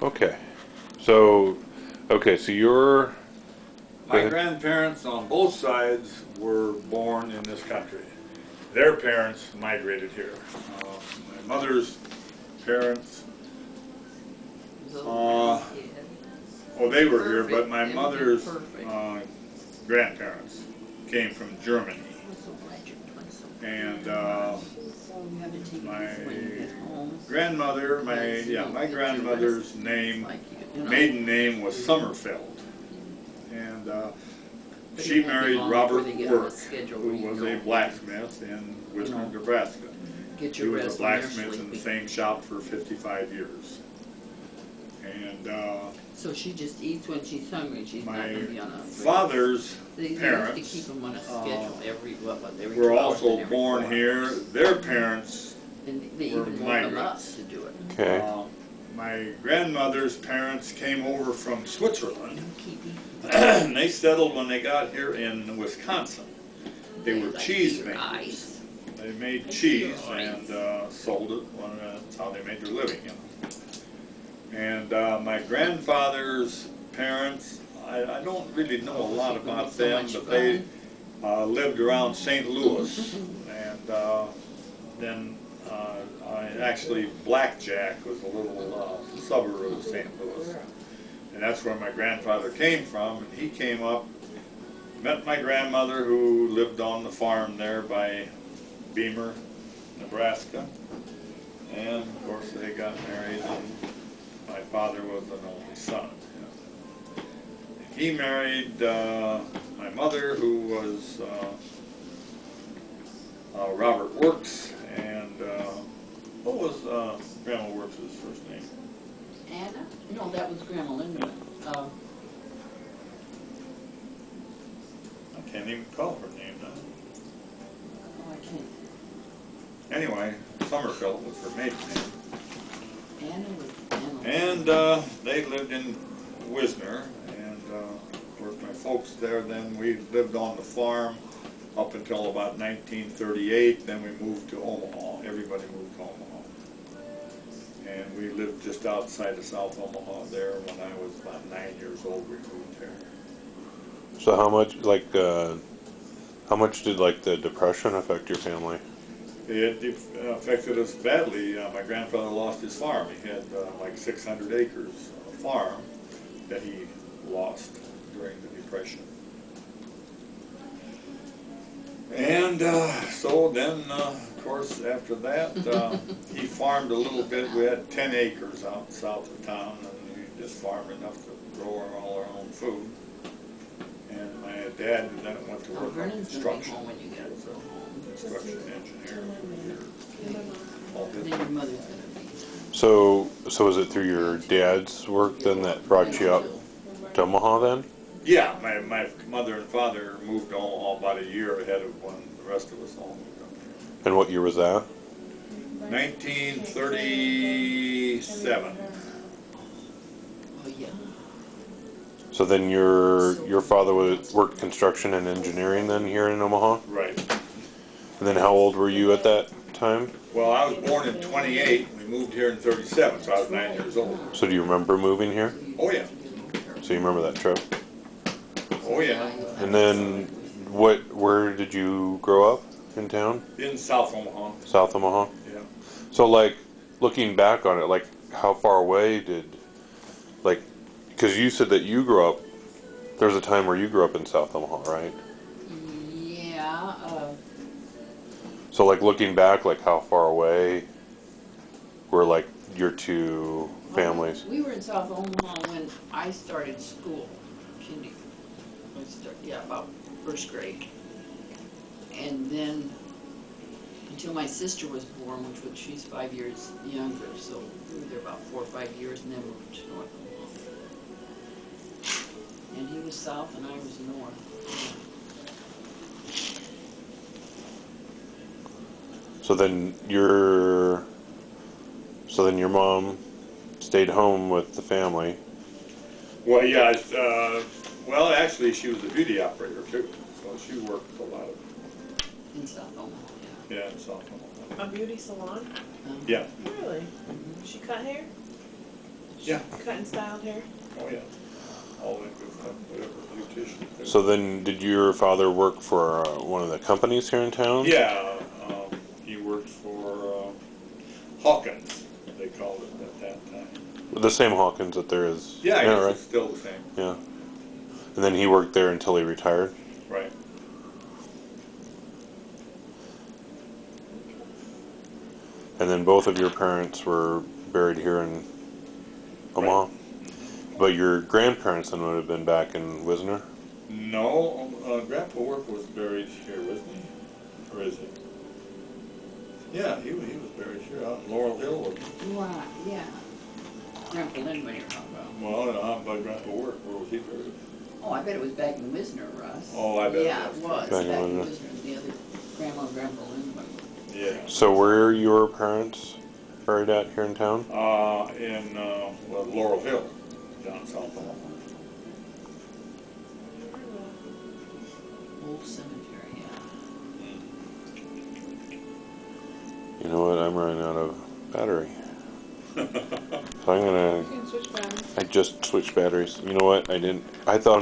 Okay. So, so you're... My grandparents on both sides were born in this country. Their parents migrated here. My mother's parents, they were here, but my mother's grandparents came from Germany. And my grandmother, my grandmother's maiden name was Sommerfeld. And she married Robert Work, who was a blacksmith in Wisner, Nebraska. He was a blacksmith in the same shop for 55 years. And so she just eats when she's hungry. She's not going to be on a father's parents to keep them on a schedule every were also born here. Their parents they were even migrants. To do it. Okay. My grandmother's parents came over from Switzerland. And they settled when they got here in Wisconsin. They were cheese makers. They made cheese and sold it. That's how they made their living, you know. And my grandfather's parents, I don't really know a lot about them, but they lived around St. Louis. And then actually Blackjack was a little suburb of St. Louis. And that's where my grandfather came from. And he came up, met my grandmother who lived on the farm there by Beamer, Nebraska. And of course they got married, and my father was an only son. You know. He married my mother, who was Robert Works, and what was Grandma Works' first name? Anna? No, that was Grandma Lindeman. I can't even call her name now. Oh, I can't. Anyway, Sommerfeld was her maiden name. Anna was Anna. And they lived in Wisner, and of course my folks there then, we lived on the farm up until about 1938, then we moved to Omaha. Everybody moved to Omaha. And we lived just outside of South Omaha there. When I was about 9 years old, we moved there. So how much, how much did, the Depression affect your family? It affected us badly. My grandfather lost his farm. He had 600 acres of farm that he lost during the Depression. And so then, of course, after that, he farmed a little bit. We had 10 acres out south of town, and we just farmed enough to grow all our own food. And my dad then went to work on construction. He was a construction engineer for years. So was it through your dad's work then that brought you up to Omaha then? Yeah, my mother and father moved to Omaha about a year ahead of when the rest of us all moved up here. And what year was that? 1937. Oh, yeah. So then your father worked construction and engineering then here in Omaha? Right. And then how old were you at that time? Well, I was born in 28. We moved here in 37, so I was 9 years old. So do you remember moving here? Oh, yeah. So you remember that trip? Oh, yeah. And then where did you grow up in town? In South Omaha. South Omaha? Yeah. So looking back on it, how far away did, because you said that you grew up, there was a time where you grew up in South Omaha, right? Yeah. So looking back, how far away were your two families? We were in South Omaha when I started school. About first grade. And then until my sister was born, she's 5 years younger, so we were there about 4 or 5 years, and then we moved to North Omaha. And he was south and I was north. So then your mom stayed home with the family. Well, yeah. Well, actually, she was a beauty operator too, so she worked a lot of. In South Omaha. Yeah, in South Omaha. A beauty salon? Yeah. Really? Mm-hmm. She cut hair? Yeah. Cutting styled hair. Oh, yeah. All that good stuff, whatever beautician. So then, did your father work for one of the companies here in town? Yeah, he worked for Hawkins, they called it at that time. The same Hawkins that there is. Yeah, I guess right. it's still the same. Yeah. And then he worked there until he retired. Right. And then both of your parents were buried here in Omaha. Right. But your grandparents then would have been back in Wisner. No, Grandpa Work was buried here, wasn't he? Or is he? Yeah, he was buried here out in Laurel Hill. Right, yeah. Grandpa Lindeman you're talking about. Well, out by Grandpa Work, where was he buried? Oh, I bet it was back in Wisner, Russ. Oh, I bet it Yeah, was. it was, Back back in in Wisner. Wisner, the other Grandma and Grandpa Lindeman. Yeah. So where are your parents buried at here in town? In Laurel Hill, down south of Old cemetery, yeah. You know what? I'm running out of battery. So I'm You gonna. can switch batteries. I just switched batteries. You know what? I didn't. I thought